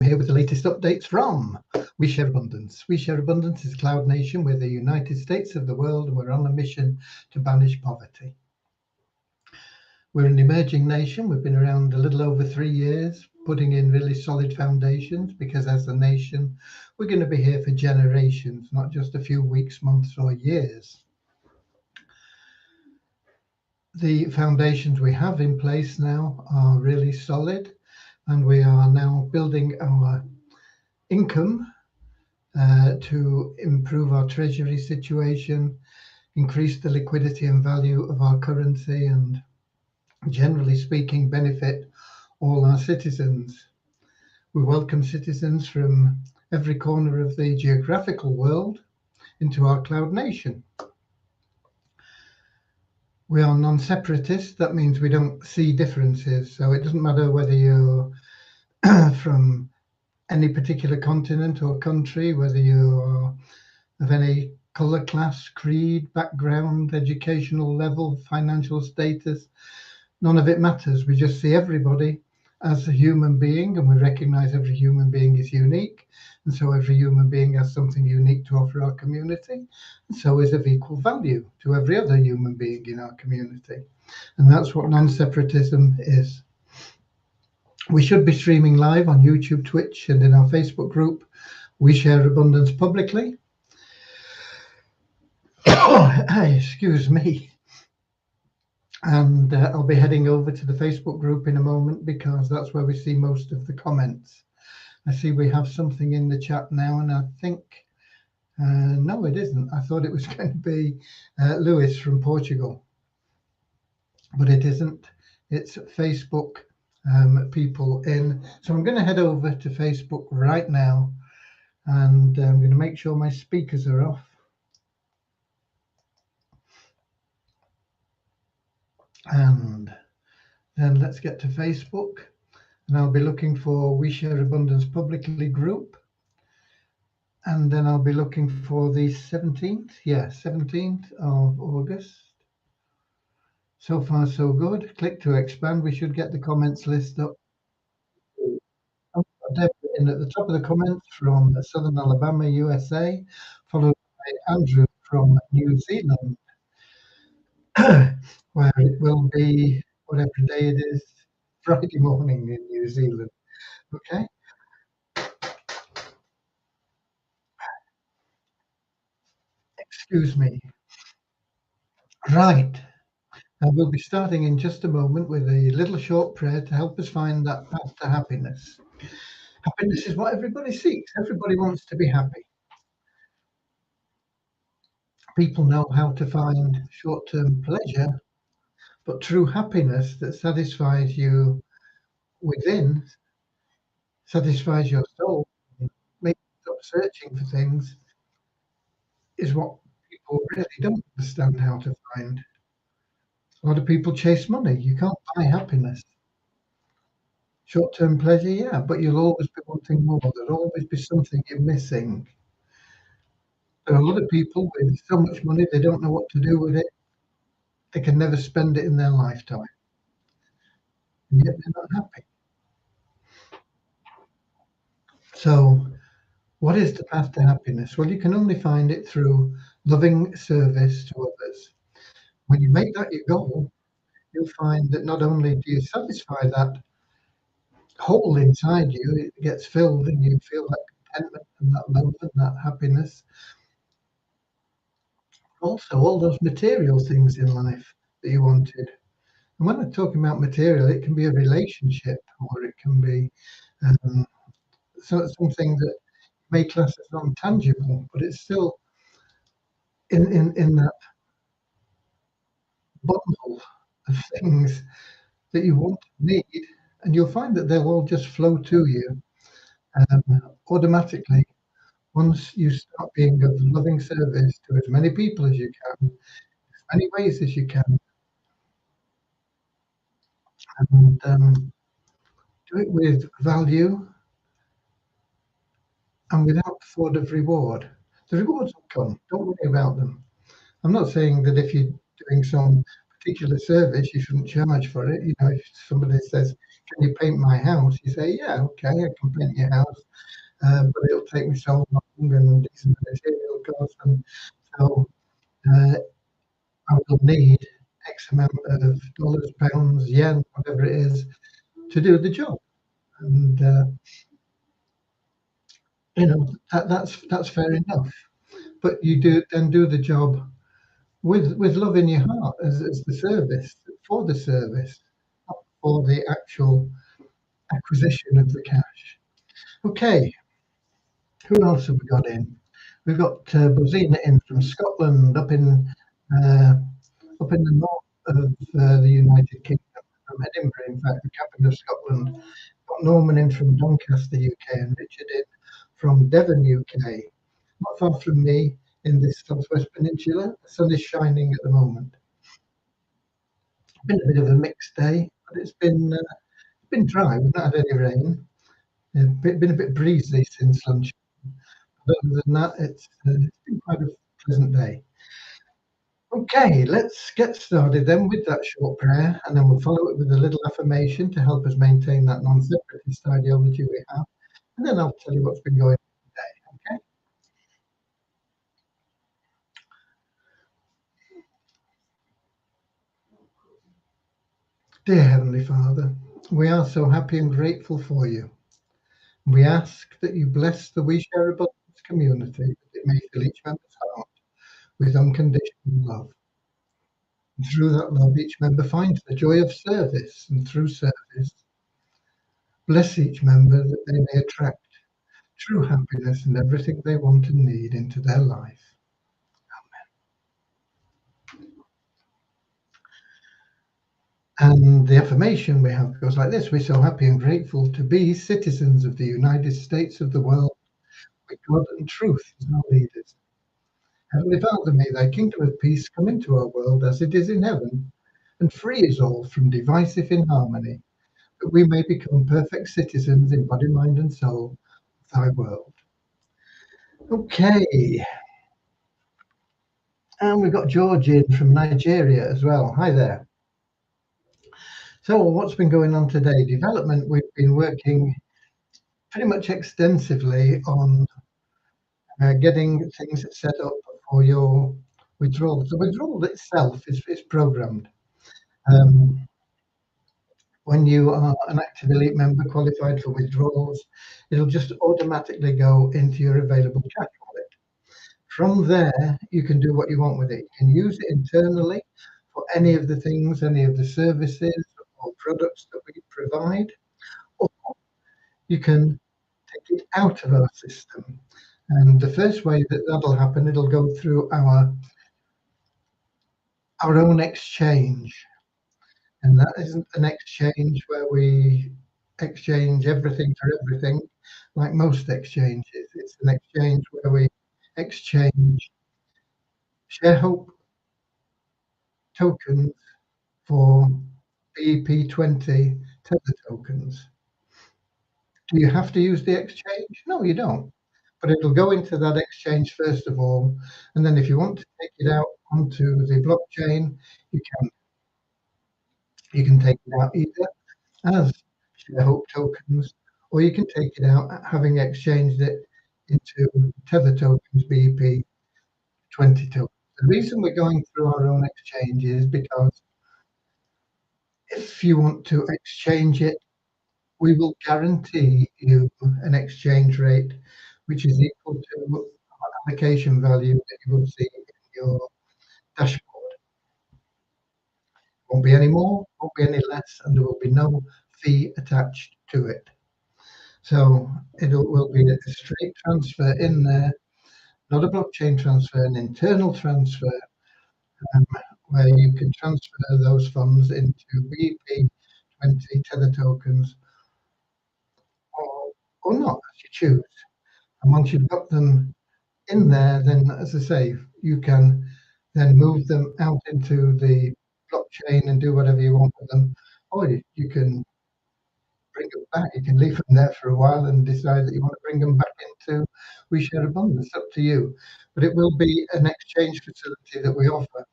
here with the latest updates from We Share Abundance. We Share Abundance is Cloud Nation. We're the United States of the world, and we're on a mission to banish poverty. We're an emerging nation. We've been around a little over 3 years, putting in really solid foundations, because as a nation, we're going to be here for generations, not just a few weeks, months, or years. The foundations we have in place now are really solid, and we are now building our income to improve our treasury situation, increase the liquidity and value of our currency, and generally speaking, benefit all our citizens. We welcome citizens from every corner of the geographical world into our cloud nation. We are non-separatist. That means we don't see differences. So it doesn't matter whether you're from any particular continent or country, whether you are of any color, class, creed, background, educational level, financial status. None of it matters. We just see everybody as a human being, and we recognize every human being is unique. And so every human being has something unique to offer our community, and so is of equal value to every other human being in our community. And that's what non-separatism is. We should be streaming live on YouTube, Twitch, and in our Facebook group, We Share Abundance Publicly. Excuse me. And I'll be heading over to the Facebook group in a moment, because that's where we see most of the comments. I see we have something in the chat now, and I think, no, it isn't. I thought it was going to be Lewis from Portugal, but it isn't. It's Facebook people in. So I'm going to head over to Facebook right now, and I'm going to make sure my speakers are off. And then let's get to Facebook, and I'll be looking for We Share Abundance Publicly group, and then I'll be looking for the 17th, 17th of August. So far so good. Click to expand. We should get the comments list up. I've got Deborah in at the top of the comments from Southern Alabama, USA, followed by Andrew from New Zealand, where it will be, whatever day it is, Friday morning in New Zealand. Okay. Excuse me. Right. We'll be starting in just a moment with a little short prayer to help us find that path to happiness. Happiness is what everybody seeks. Everybody wants to be happy. People know how to find short-term pleasure, but true happiness that satisfies you within, satisfies your soul, makes you stop searching for things, is what people really don't understand how to find. A lot of people chase money. You can't buy happiness. Short-term pleasure, yeah, but you'll always be wanting more. There'll always be something you're missing. There are a lot of people with so much money, they don't know what to do with it. They can never spend it in their lifetime, and yet they're not happy. So what is the path to happiness? Well, you can only find it through loving service to others. When you make that your goal, you'll find that not only do you satisfy that hole inside you, it gets filled and you feel that contentment and that love and that happiness. Also, all those material things in life that you wanted. And when I'm talking about material, it can be a relationship, or it can be something that may class as non-tangible, but it's still in that bundle of things that you want and need, and you'll find that they'll all just flow to you automatically once you start being of loving service to as many people as you can, as many ways as you can, and do it with value and without thought of reward. The rewards will come. Don't worry about them. I'm not saying that if you're doing some particular service, you shouldn't charge for it. You know, if somebody says, "Can you paint my house?" You say, "Yeah, okay, I can paint your house, but it'll take me so long and these are the material costs, and so uh, I will need X amount of dollars, pounds, yen, whatever it is, to do the job." And you know that's fair enough. But you do the job with love in your heart as the service for the service, not for the actual acquisition of the cash. Okay, who else have we got in? We've got Bozina in from Scotland, uh, up in the north of the United Kingdom, from Edinburgh, in fact, the capital of Scotland. Got Norman in from Doncaster, UK, and Richard in from Devon, UK. Not far from me in this southwest peninsula. The sun is shining at the moment. Been a bit of a mixed day, but it's been dry. We've not had any rain. Been a bit breezy since lunch. But other than that, it's been quite a pleasant day. Okay, let's get started then with that short prayer, and then we'll follow it with a little affirmation to help us maintain that non-separatist ideology we have. And then I'll tell you what's been going on today. Okay. Dear Heavenly Father, we are so happy and grateful for you. We ask that you bless the We Share Abundance community, that it may fill each member's heart with unconditional love. And through that love, each member finds the joy of service, and through service, bless each member that they may attract true happiness and everything they want and need into their life. And the affirmation we have goes like this: we're so happy and grateful to be citizens of the United States of the world, with God and truth as our leaders. Heavenly Father, may thy kingdom of peace come into our world as it is in heaven, and free us all from divisive inharmony, that we may become perfect citizens in body, mind, and soul of thy world. Okay, and we've got George in from Nigeria as well. Hi there. So, what's been going on today? Development, we've been working pretty much extensively on getting things set up for your withdrawal. The withdrawal itself is programmed. Um, when you are an active elite member qualified for withdrawals, it'll just automatically go into your available cash wallet. From there, you can do what you want with it. You can use it internally for any of the things, any of the services or products that we provide, or you can take it out of our system. And the first way that that'll happen, it'll go through our own exchange. And that isn't an exchange where we exchange everything for everything like most exchanges. It's an exchange where we exchange ShareHope tokens for BEP20 Tether tokens. Do you have to use the exchange? No, you don't. But it'll go into that exchange first of all, and then if you want to take it out onto the blockchain, you can. You can take it out either as ShareHope tokens, or you can take it out having exchanged it into Tether tokens, BEP20 tokens. The reason we're going through our own exchange is because if you want to exchange it, we will guarantee you an exchange rate which is equal to allocation value that you will see in your dashboard. Won't be any more, won't be any less, and there will be no fee attached to it. So it will be a straight transfer in there, not a blockchain transfer, an internal transfer, um, where you can transfer those funds into BP20 Tether tokens or not, as you choose. And once you've got them in there, then, as I say, you can then move them out into the blockchain and do whatever you want with them, or you can bring them back. You can leave them there for a while and decide that you want to bring them back into We Share Abundance. It's up to you. But it will be an exchange facility that we offer.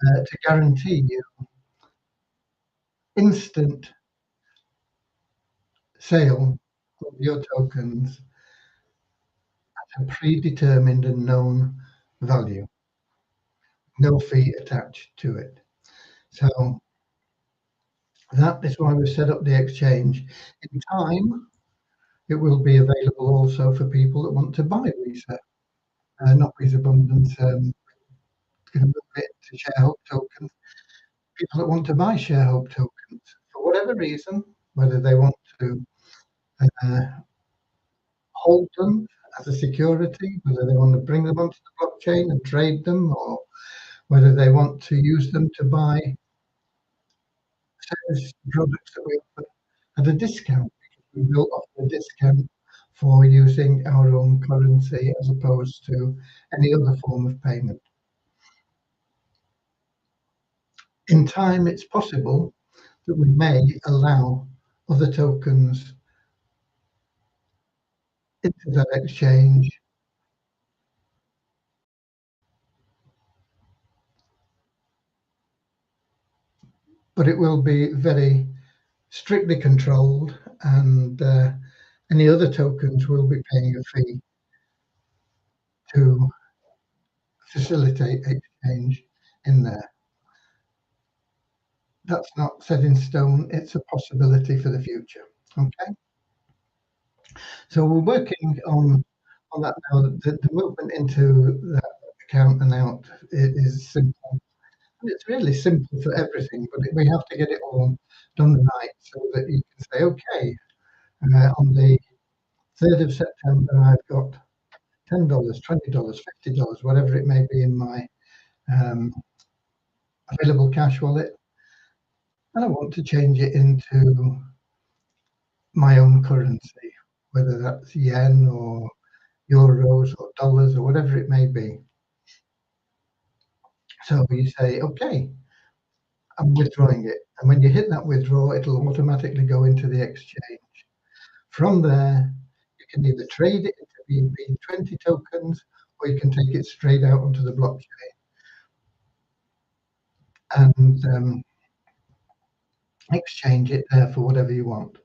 to guarantee you instant sale of your tokens at a predetermined and known value, no fee attached to it. So that is why we've set up the exchange. In time, it will be available also for people that want to buy Visa, not Visa Abundance, going to move it to Sharehope tokens. People that want to buy Sharehope tokens for whatever reason, whether they want to uh, hold them as a security, whether they want to bring them onto the blockchain and trade them, or whether they want to use them to buy service products that we offer at a discount, because we will offer a discount for using our own currency as opposed to any other form of payment. In time, it's possible that we may allow other tokens into that exchange, but it will be very strictly controlled, and any other tokens will be paying a fee to facilitate exchange in there. That's not set in stone, it's a possibility for the future. Okay, so we're working on that now. The movement into that account and out, it is simple. It's really simple for everything, but we have to get it all done right so that you can say, okay, on the 3rd of September, I've got $10, $20, $50, whatever it may be in my available cash wallet, and I want to change it into my own currency, whether that's yen or euros or dollars or whatever it may be. So you say, okay, I'm withdrawing it. And when you hit that withdraw, it'll automatically go into the exchange. From there, you can either trade it into BNB20 tokens, or you can take it straight out onto the blockchain and exchange it there for whatever you want.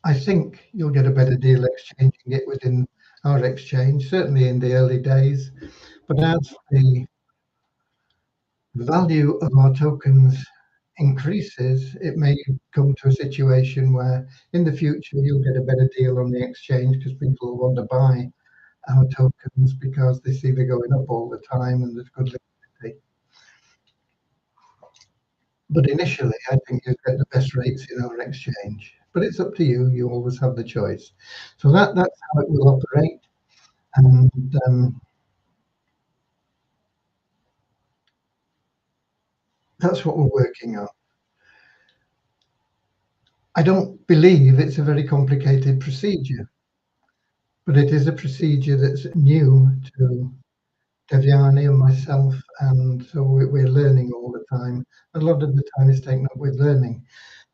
I think you'll get a better deal exchanging it within our exchange, certainly in the early days. But as the value of our tokens increases, it may come to a situation where in the future you'll get a better deal on the exchange because people will want to buy our tokens because they see they're going up all the time and there's good liquidity. But initially, I think you'll get the best rates in our exchange. But it's up to you. You always have the choice. So that's how it will operate. And that's what we're working on. I don't believe it's a very complicated procedure, but it is a procedure that's new to Devyani and myself, and so we're learning all the time. A lot of the time is taken up with learning.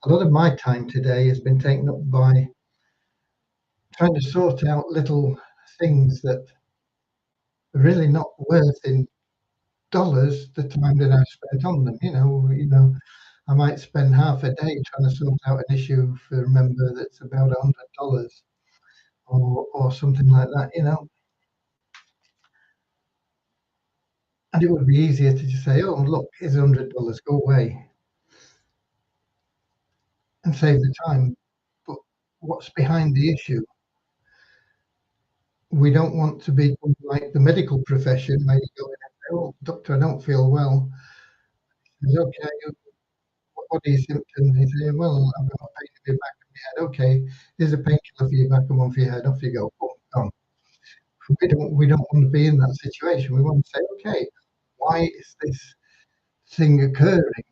A lot of my time today has been taken up by trying to sort out little things that are really not worth in dollars the time that I've spent on them. I might spend half a day trying to sort out an issue for a member that's about $100 or something like that. And it would be easier to just say, "Oh, look, here's $100, go away," and save the time. But what's behind the issue? We don't want to be like the medical profession where you go in and say, "Oh, doctor, I don't feel well." He says, "Okay, what are your symptoms?" He says, "Well, I've got a pain in the back of my head." "Okay, here's a painkiller for your back and one for your head." Off you go. Boom, gone. We don't want to be in that situation. We want to say, "Okay, why is this thing occurring?"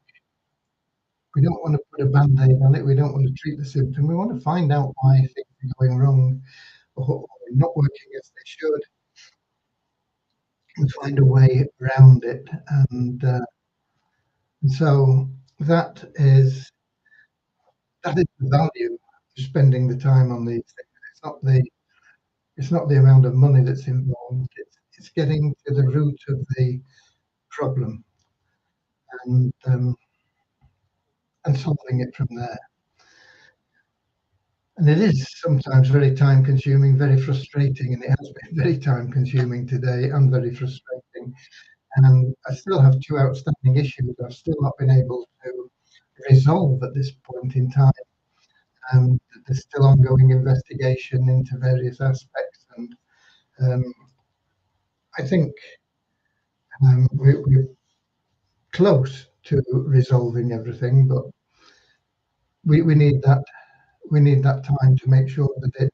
We don't want to put a band-aid on it. We don't want to treat the symptom. We want to find out why things are going wrong or not working as they should, and find a way around it. And so that is the value of spending the time on these things. It's not the amount of money that's involved. it's getting to the root of the problem and um, and solving it from there. And it is sometimes very time consuming, very frustrating, and it has been very time consuming today and very frustrating. And I still have two outstanding issues I've still not been able to resolve at this point in time. And there's still ongoing investigation into various aspects. And um, I think we're close to resolving everything, but we need that time to make sure that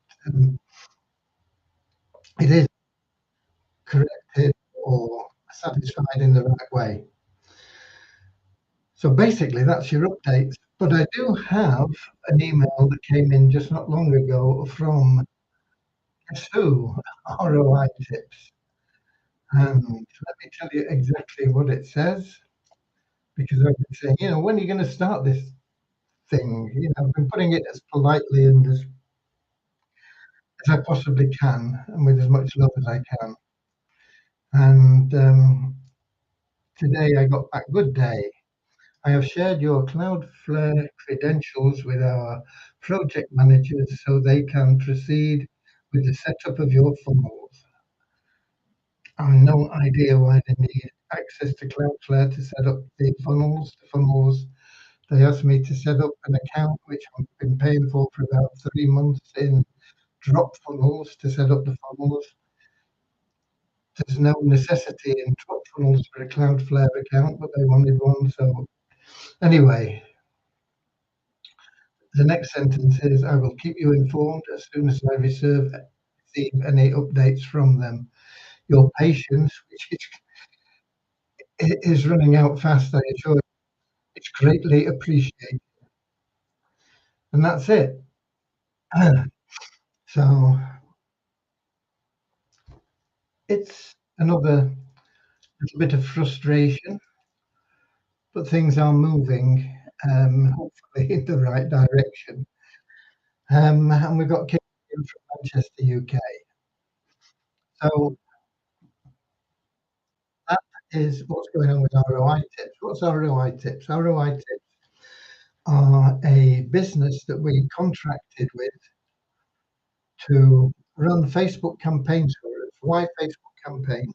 it is corrected or satisfied in the right way. So basically, that's your updates. But I do have an email that came in just not long ago from guess who? ROI Tips. And let me tell you exactly what it says, because I've been saying, when are you going to start this thing? I've been putting it as politely and as I possibly can, and with as much love as I can. And today I got back, good day. I have shared your Cloudflare credentials with our project managers so they can proceed with the setup of your funnels. I have no idea why they need access to Cloudflare to set up the funnels. The funnels, they asked me to set up an account, which I've been paying for about 3 months in Drop Funnels to set up the funnels. There's no necessity in Drop Funnels for a Cloudflare account, but they wanted one. So anyway, the next sentence is, I will keep you informed as soon as I receive any updates from them. Your patience, which is running out fast, I assure you, it's greatly appreciated. And that's it. So it's another little bit of frustration, but things are moving, hopefully in the right direction. And we've got Kim from Manchester, UK. So that is what's going on with ROI Tips. What's ROI Tips? ROI Tips are a business that we contracted with to run Facebook campaigns for us. Why Facebook campaigns?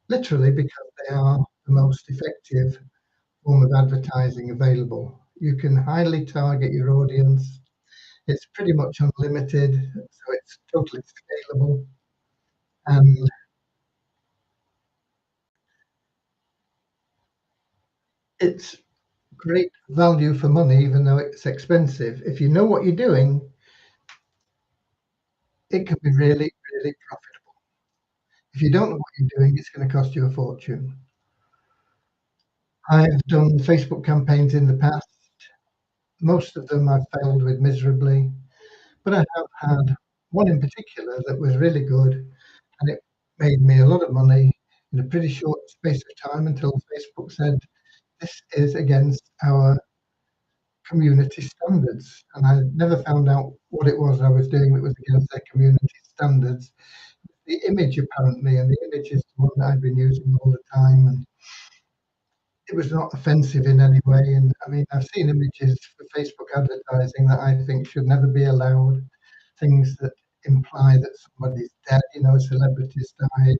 Literally because they are the most effective form of advertising available. You can highly target your audience. It's pretty much unlimited, so it's totally scalable. And it's great value for money, even though it's expensive. If you know what you're doing, it can be really, really profitable. If you don't know what you're doing, it's going to cost you a fortune. I've done Facebook campaigns in the past. Most of them I've failed with miserably, but I have had one in particular that was really good, and it made me a lot of money in a pretty short space of time until Facebook said, this is against our community standards. And I never found out what it was I was doing that was against their community standards. The image, apparently, and the image is the one that I've been using all the time. And it was not offensive in any way. And I mean, I've seen images for Facebook advertising that I think should never be allowed. Things that imply that somebody's dead, a celebrity's died,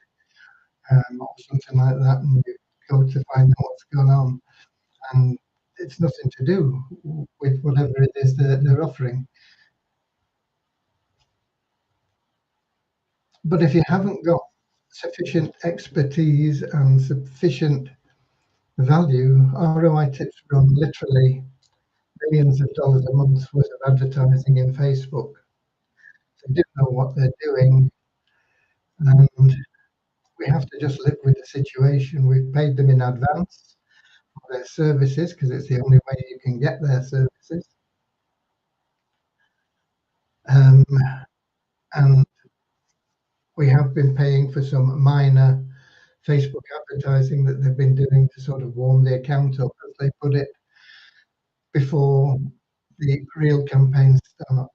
or something like that, and you go to find out what's going on. And it's nothing to do with whatever it is that they're offering. But if you haven't got sufficient expertise and sufficient value, ROI Tips run literally millions of dollars a month worth of advertising in Facebook. They do know what they're doing, and we have to just live with the situation. We've paid them in advance for their services because it's the only way you can get their services. And we have been paying for some minor Facebook advertising that they've been doing to sort of warm the account up, as they put it, before the real campaigns start.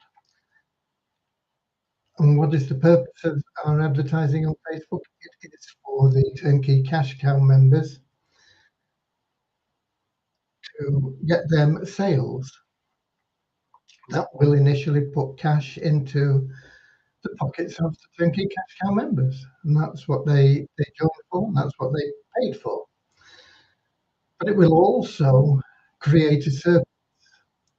And what is the purpose of our advertising on Facebook? It is for the Turnkey Cash Cow members to get them sales. That will initially put cash into the pockets of the Turnkey Cash Cow members, and that's what they joined for, and that's what they paid for. But it will also create a surplus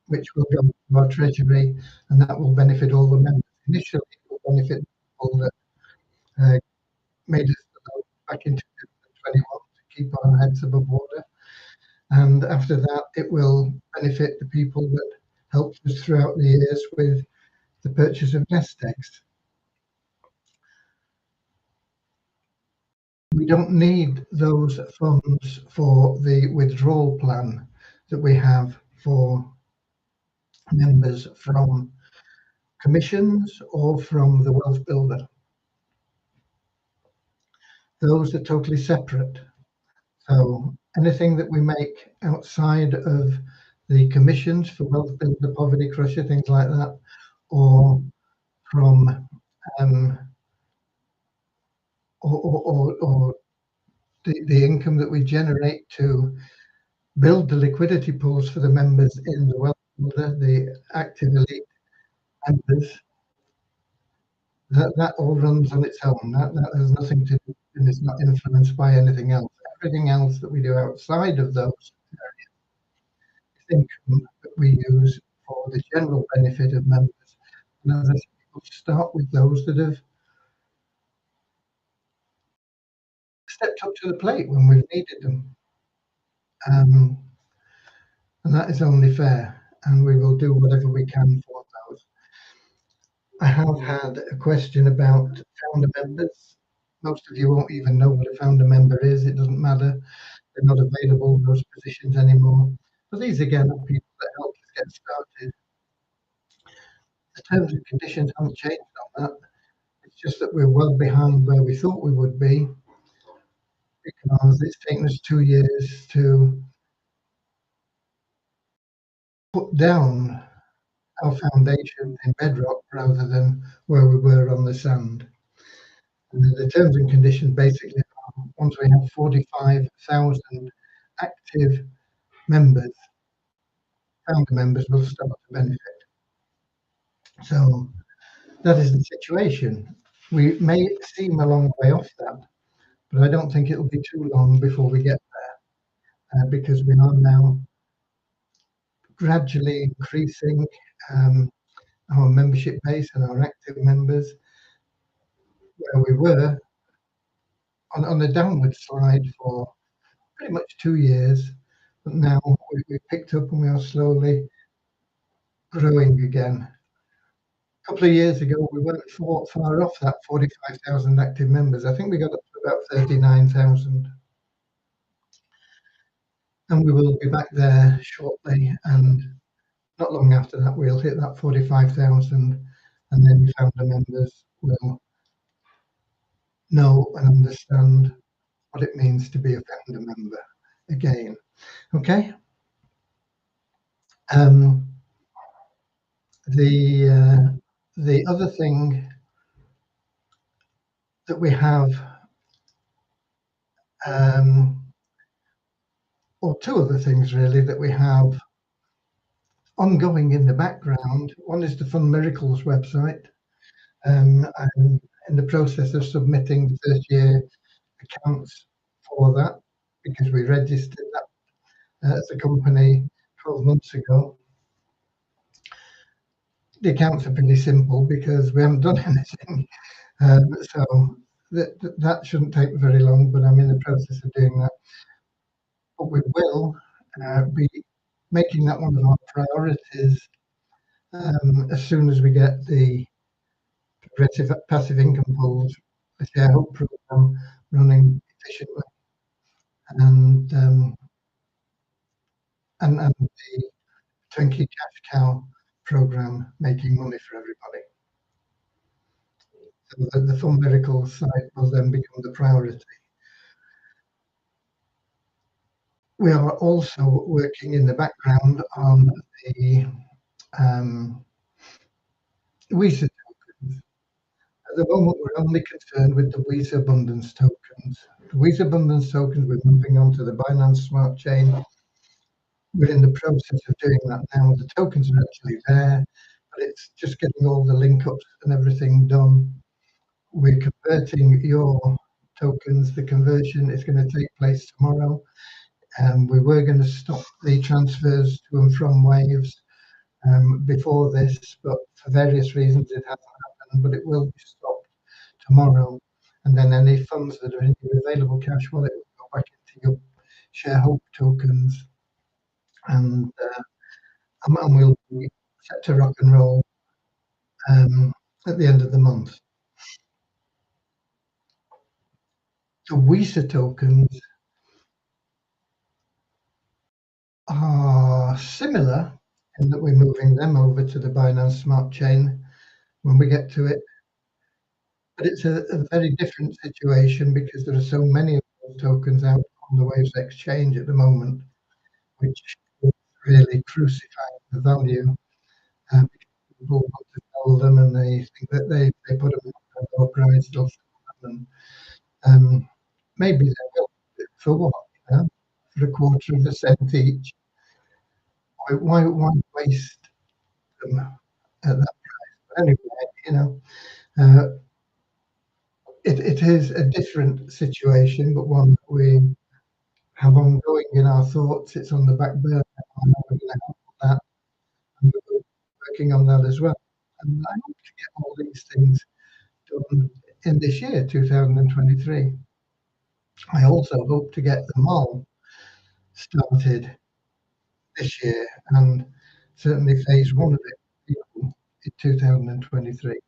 which will go to our treasury, and that will benefit all the members. Initially, it will benefit people that made us back in 2021 to keep our heads above water. And after that, it will benefit the people that helped us throughout the years with the purchase of nest eggs. We don't need those funds for the withdrawal plan that we have for members from commissions or from the Wealth Builder. Those are totally separate. So anything that we make outside of the commissions for Wealth Builder, Poverty Crusher, things like that, or from or the income that we generate to build the liquidity pools for the members in the Wealth Builder, the active elite members, that all runs on its own. That has nothing to do, and is not influenced by anything else. Everything else that we do outside of those areas is income that we use for the general benefit of members. And as I said, we'll start with those that have stepped up to the plate when we've needed them. And that is only fair, and we will do whatever we can for those. I have had a question about founder members. Most of you won't even know what a founder member is. It doesn't matter. They're not available, those positions anymore. But these, again, are people that help us get started. The terms and conditions haven't changed on that. It's just that we're well behind where we thought we would be, because it's taken us 2 years to put down our foundation in bedrock rather than where we were on the sand. And the terms and conditions basically are, once we have 45,000 active members, founder members will start to benefit. So that is the situation. We may seem a long way off that, but I don't think it'll be too long before we get there, because we are now gradually increasing our membership base and our active members, where we were on a downward slide for pretty much 2 years, but now we've picked up and we are slowly growing again. A couple of years ago, we weren't far off that 45,000 active members. I think we got up to about 39,000. And we will be back there shortly, and not long after that, we'll hit that 45,000, and then founder members will know and understand what it means to be a founder member again. Okay. The other thing that we have, or two other things really that we have ongoing in the background. One is the Fund Miracles website. I'm in the process of submitting the first year accounts for that, because we registered that as a company 12 months ago. The accounts are pretty simple because we haven't done anything. So that shouldn't take very long, but I'm in the process of doing that. But we will be making that one of our priorities as soon as we get the progressive passive income pools, the shareholder program running efficiently, and the Turnkey Cash Cow program making money for everybody. So the Fund Miracles site will then become the priority. We are also working in the background on the WISA tokens. At the moment, we're only concerned with the Wheezo Abundance tokens. The Wheezo Abundance tokens, we're moving on to the Binance Smart Chain. We're in the process of doing that now. The tokens are actually there, but it's just getting all the link ups and everything done. We're converting your tokens. The conversion is going to take place tomorrow. We were going to stop the transfers to and from Waves before this, but for various reasons it hasn't happened, but it will be stopped tomorrow. And then any funds that are in your available cash wallet will go back into your Sharehope tokens, and we'll be set to rock and roll at the end of the month. The Visa tokens are similar in that we're moving them over to the Binance Smart Chain when we get to it. But it's a very different situation because there are so many of those tokens out on the Waves exchange at the moment, which is really crucifying the value. Because people want to sell them and they think that they put them at a low price, they'll sell them. And maybe they will. For what? You know, for a quarter of a cent each. Why waste them at that price? But anyway, you know, uh, it is a different situation, but one that we have ongoing in our thoughts. It's on the back burner. I know we're going to handle that, and we're working on that as well. And I hope to get all these things done in this year, 2023. I also hope to get the mall started this year, and certainly phase one of it in 2023.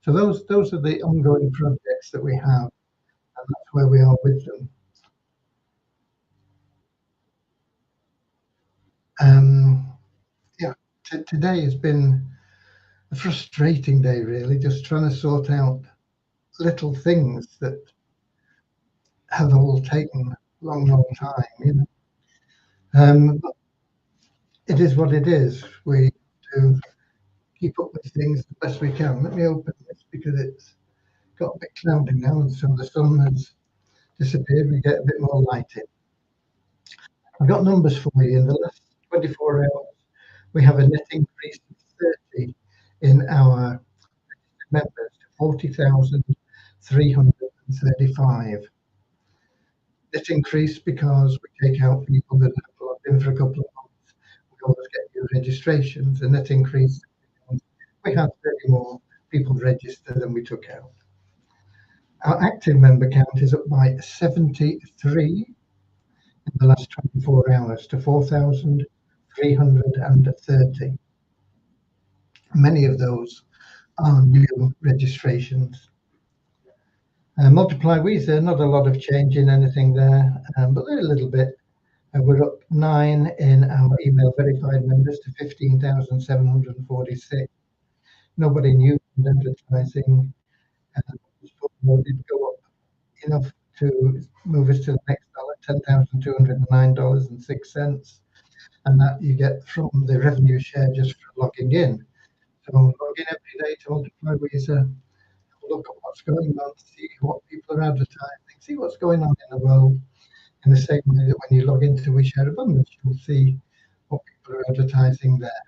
So those are the ongoing projects that we have, and that's where we are with them. Yeah, today has been a frustrating day, really, just trying to sort out little things that have all taken a long time, you know. But it is what it is. We do keep up with things the best we can. Let me open this because it's got a bit cloudy now, and so the sun has disappeared. We get a bit more light in. I've got numbers for you. In the last 24 hours, we have a net increase of 30 in our members to 40,335. Net increase because we take out people that have logged in for a couple of months. We always get new registrations. The net increase, we had 30 more people registered than we took out. Our active member count is up by 73 in the last 24 hours to 4,330. Many of those are new registrations. Multiply Visa, not a lot of change in anything there, but a little bit. We're up 9 in our email verified members to 15,746. Nobody new in advertising. Did go up enough to move us to the next dollar, $10,209.06. And that you get from the revenue share just for logging in. So log in every day to Multiply Visa, look at what's going on, see what people are advertising, see what's going on in the world, in the same way that when you log into We Share Abundance, you'll see what people are advertising there.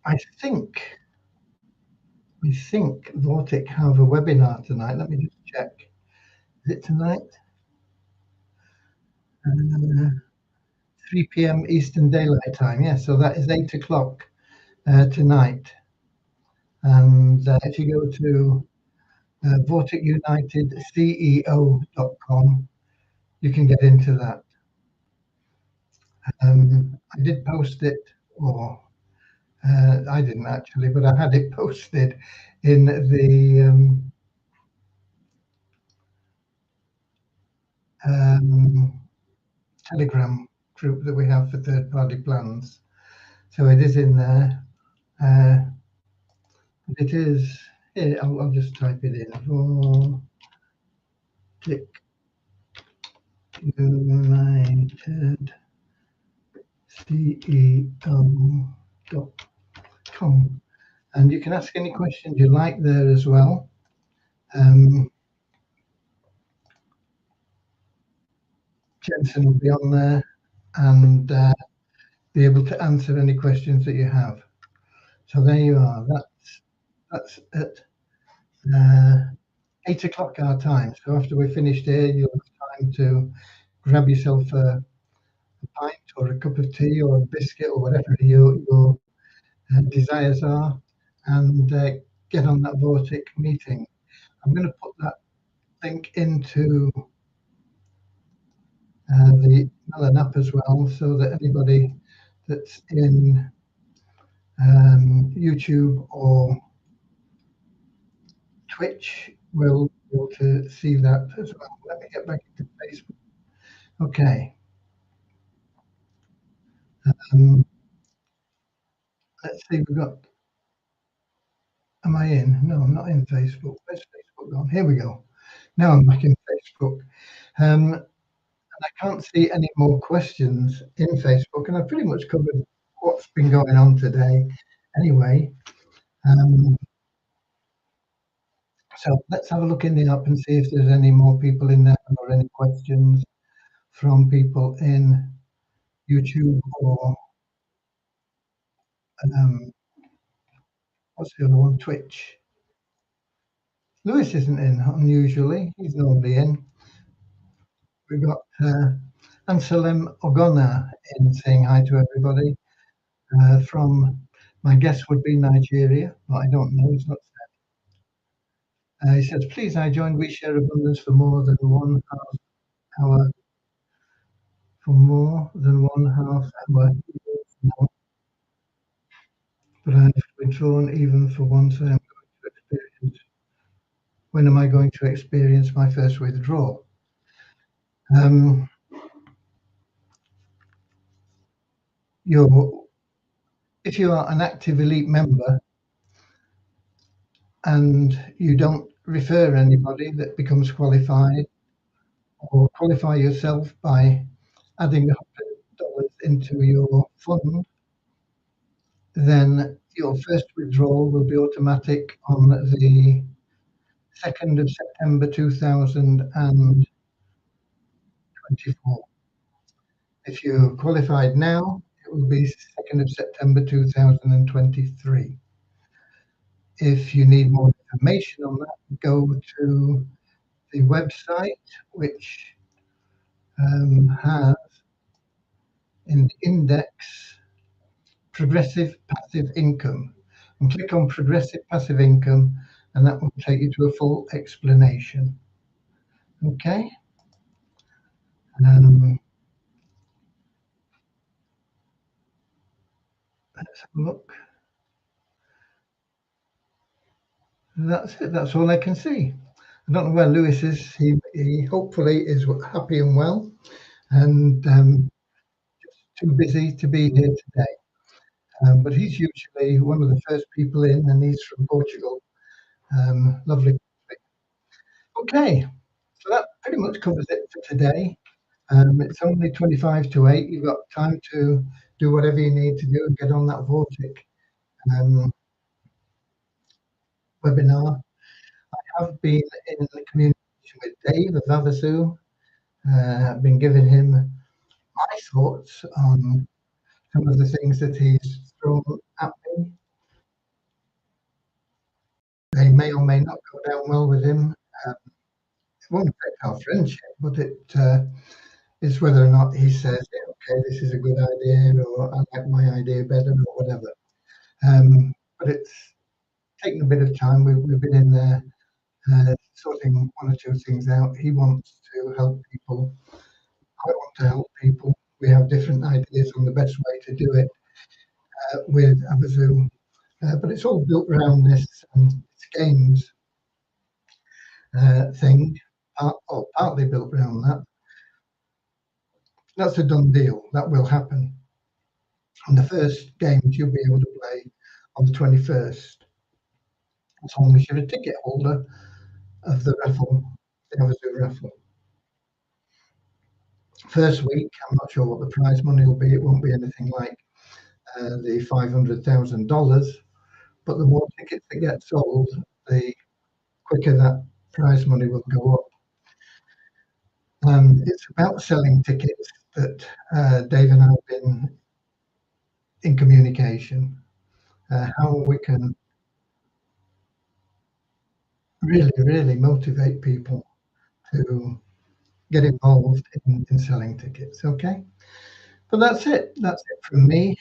I think Vortic have a webinar tonight. Let me just check. Is it tonight? 3 p.m. Eastern Daylight Time. Yeah, so that is 8 o'clock tonight. And if you go to VorticUnitedCEO.com, you can get into that. I did post it, or I didn't actually, but I had it posted in the Telegram group that we have for third-party plans. So it is in there. It is here. I'll just type it in. VorticUnitedCEO.com. And you can ask any questions you like there as well. Jensen will be on there and be able to answer any questions that you have. So there you are. That's at 8 o'clock our time. So after we're finished here, you'll have time to grab yourself a pint or a cup of tea or a biscuit or whatever your desires are, and get on that Vortic meeting. I'm going to put that link into the Melon app as well, so that anybody that's in YouTube or Twitch will be able to see that as well. Let me get back into Facebook. Okay. Um, let's see, we've got, am I in? No, I'm not in Facebook. Where's Facebook gone? Here we go. Now I'm back in Facebook. And I can't see any more questions in Facebook, and I've pretty much covered what's been going on today anyway. So let's have a look in the app and see if there's any more people in there or any questions from people in YouTube or what's the other one? Twitch. Lewis isn't in, unusually. He's normally in. We've got Anselm Ogona in saying hi to everybody. From, my guess would be Nigeria, but I don't know. It's not said. He says, please, I joined We Share Abundance for more than 1 half hour. For more than 1 half hour. But I have withdrawn even for once. I am going to experience. When am I going to experience my first withdrawal? If you are an active elite member and you don't refer anybody that becomes qualified, or qualify yourself by adding $100 into your fund, then your first withdrawal will be automatic on the 2nd of September 2024. If you're qualified now, it will be 2nd of September 2023. If you need more information on that, go to the website, which has in the index progressive passive income, and click on progressive passive income, and that will take you to a full explanation. Okay. Let's have a look. That's it. That's all I can see. I don't know where Lewis is. He hopefully is happy and well, and just too busy to be here today. But he's usually one of the first people in, and he's from Portugal. Lovely. Okay, so that pretty much covers it for today. It's only 25 to 8. You've got time to do whatever you need to do and get on that Vortic webinar. I have been in communication with Dave of Havasu. I've been giving him my thoughts on some of the things that he's thrown at me. They may or may not go down well with him. It won't affect our friendship, but it is whether or not he says, yeah, okay, this is a good idea, or I like my idea better, or whatever. But it's taken a bit of time. We've been in there sorting one or two things out. He wants to help people. I want to help people. We have different ideas on the best way to do it with Havasu. But it's all built around this games thing, or partly built around that. That's a done deal. That will happen. And the first games you'll be able to play on the 21st, as long as you're a ticket holder of the raffle, the Havasu raffle. First week, I'm not sure what the prize money will be. It won't be anything like the $500,000, but the more tickets that get sold, the quicker that prize money will go up. It's about selling tickets that Dave and I have been in communication, how we can really, really motivate people to get involved in selling tickets. Okay, but that's it. That's it from me.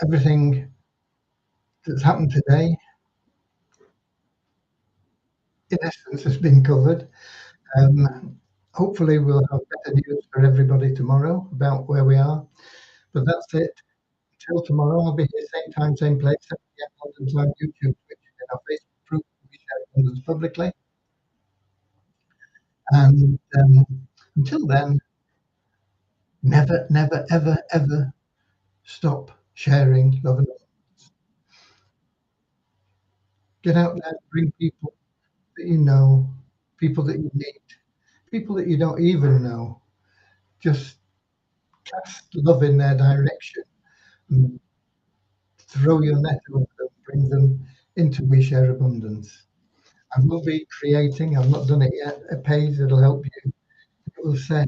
Everything that's happened today, in essence, has been covered. Hopefully, we'll have better news for everybody tomorrow about where we are. But that's it. Until tomorrow, I'll be here, same time, same place, 7 p.m. London time, YouTube, Twitch, and our Facebook group. We share abundance publicly. And until then, never, never, ever, ever stop sharing love and abundance. Get out there, bring people that you know, people that you meet, people that you don't even know. Just cast love in their direction. And throw your net over them, bring them into We Share Abundance. I will be creating, I've not done it yet, a page that'll help you. It will say,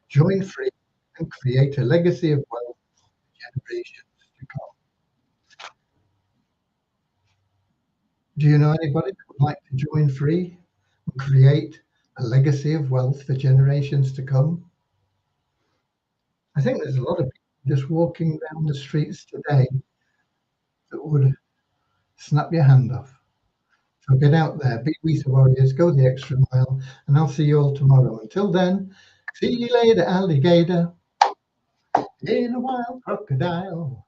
join free and create a legacy of wealth for generations to come. Do you know anybody that would like to join free and create a legacy of wealth for generations to come? I think there's a lot of people just walking down the streets today that would snap your hand off. So get out there, be with the warriors, go the extra mile, and I'll see you all tomorrow. Until then, see you later, alligator, in a wild crocodile.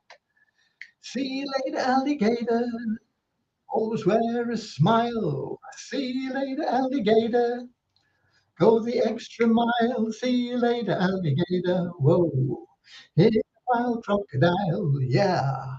See you later, alligator, always wear a smile. See you later, alligator, go the extra mile. See you later, alligator, whoa, in a wild crocodile, yeah.